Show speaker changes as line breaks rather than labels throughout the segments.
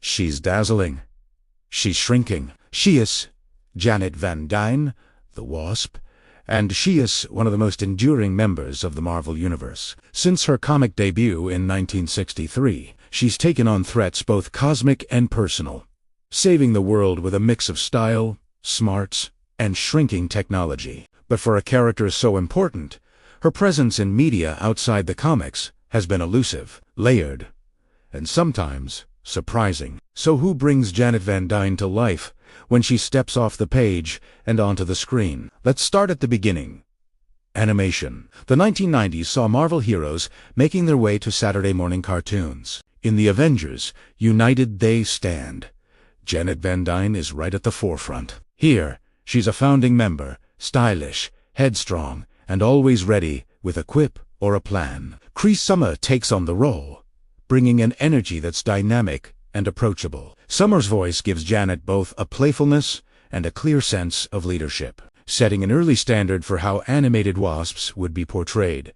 She's dazzling. She's shrinking. She is Janet Van Dyne, the Wasp, and she is one of the most enduring members of the Marvel Universe. Since her comic debut in 1963, she's taken on threats both cosmic and personal, saving the world with a mix of style, smarts, and shrinking technology. But for a character so important, her presence in media outside the comics has been elusive, layered, and sometimes surprising. So who brings Janet Van Dyne to life when she steps off the page and onto the screen? Let's start at the beginning. Animation. The 1990s saw Marvel heroes making their way to Saturday morning cartoons. In the Avengers, United They Stand, Janet Van Dyne is right at the forefront. Here, she's a founding member, stylish, headstrong, and always ready with a quip or a plan. Cree Summer takes on the role, bringing an energy that's dynamic and approachable. Summer's voice gives Janet both a playfulness and a clear sense of leadership, setting an early standard for how animated wasps would be portrayed.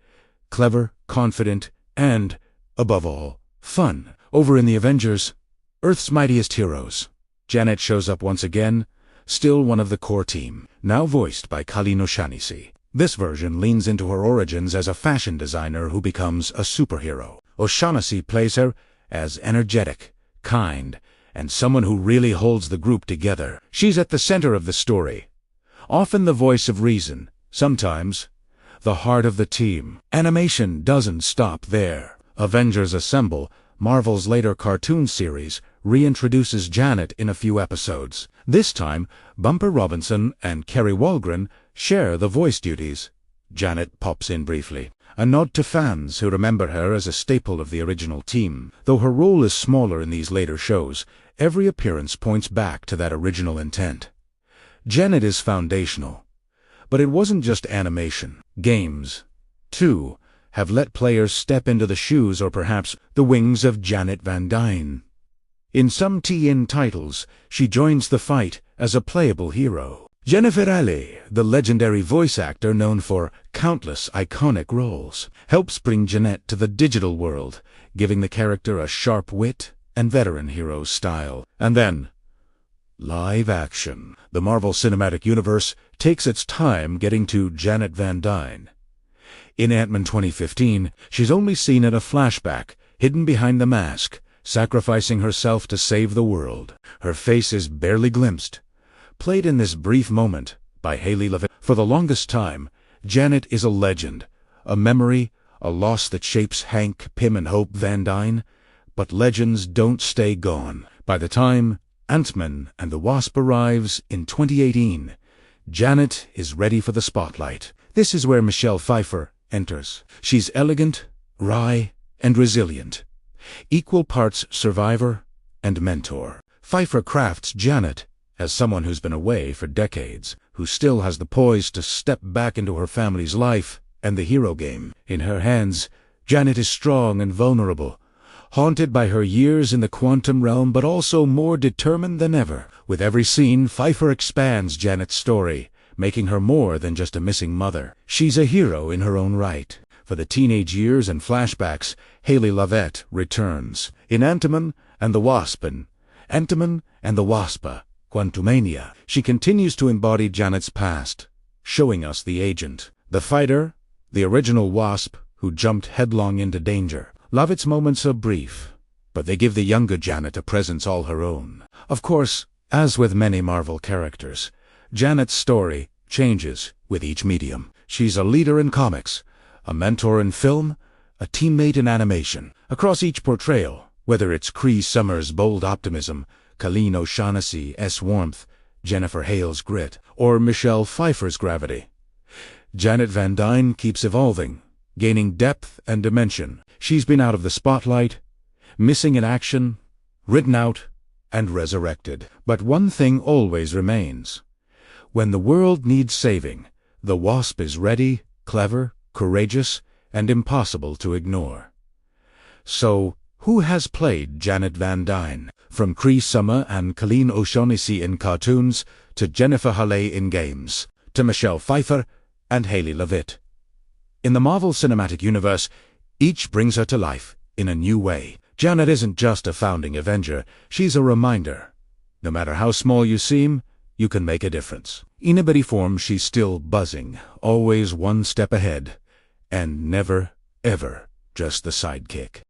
Clever, confident, and, above all, fun. Over in the Avengers, Earth's mightiest heroes, Janet shows up once again, still one of the core team, now voiced by Colleen O'Shaughnessy. This version leans into her origins as a fashion designer who becomes a superhero. O'Shaughnessy plays her as energetic, kind, and someone who really holds the group together. She's at the center of the story, often the voice of reason, sometimes the heart of the team. Animation doesn't stop there. Avengers Assemble, Marvel's later cartoon series, reintroduces Janet in a few episodes. This time, Bumper Robinson and Kerry Walgren share the voice duties. Janet pops in briefly, a nod to fans who remember her as a staple of the original team. Though her role is smaller in these later shows, every appearance points back to that original intent. Janet is foundational. But it wasn't just animation. Games, too, have let players step into the shoes or perhaps the wings of Janet Van Dyne. In some TN titles, she joins the fight as a playable hero. Jennifer Alley, the legendary voice actor known for countless iconic roles, helps bring Janet to the digital world, giving the character a sharp wit and veteran hero style. And then, live action. The Marvel Cinematic Universe takes its time getting to Janet Van Dyne. In Ant-Man 2015, she's only seen in a flashback, hidden behind the mask, sacrificing herself to save the world. Her face is barely glimpsed, played in this brief moment by Haley Levitt. For the longest time, Janet is a legend, a memory, a loss that shapes Hank, Pym, and Hope Van Dyne. But legends don't stay gone. By the time Ant-Man and the Wasp arrives in 2018, Janet is ready for the spotlight. This is where Michelle Pfeiffer enters. She's elegant, wry, and resilient, equal parts survivor and mentor. Pfeiffer crafts Janet as someone who's been away for decades, who still has the poise to step back into her family's life and the hero game. In her hands, Janet is strong and vulnerable, haunted by her years in the quantum realm, but also more determined than ever. With every scene, Pfeiffer expands Janet's story, making her more than just a missing mother. She's a hero in her own right. For the teenage years and flashbacks, Haley Levitt returns. In Ant-Man and the Wasp and Ant-Man and the Wasp, Quantumania, she continues to embody Janet's past, showing us the agent, the fighter, the original Wasp who jumped headlong into danger. Levitt's moments are brief, but they give the younger Janet a presence all her own. Of course, as with many Marvel characters, Janet's story changes with each medium. She's a leader in comics, a mentor in film, a teammate in animation. Across each portrayal, whether it's Cree Summer's bold optimism, Colleen O'Shaughnessy's warmth, Jennifer Hale's grit, or Michelle Pfeiffer's gravity, Janet Van Dyne keeps evolving, gaining depth and dimension. She's been out of the spotlight, missing in action, written out, and resurrected. But one thing always remains. When the world needs saving, the Wasp is ready, clever, courageous, and impossible to ignore. So, who has played Janet Van Dyne? From Cree Summer and Colleen O'Shaughnessy in cartoons, to Jennifer Hale in games, to Michelle Pfeiffer and Haley Levitt. In the Marvel Cinematic Universe, each brings her to life in a new way. Janet isn't just a founding Avenger, she's a reminder. No matter how small you seem, you can make a difference. In a buddy form, she's still buzzing, always one step ahead, and never, ever just the sidekick.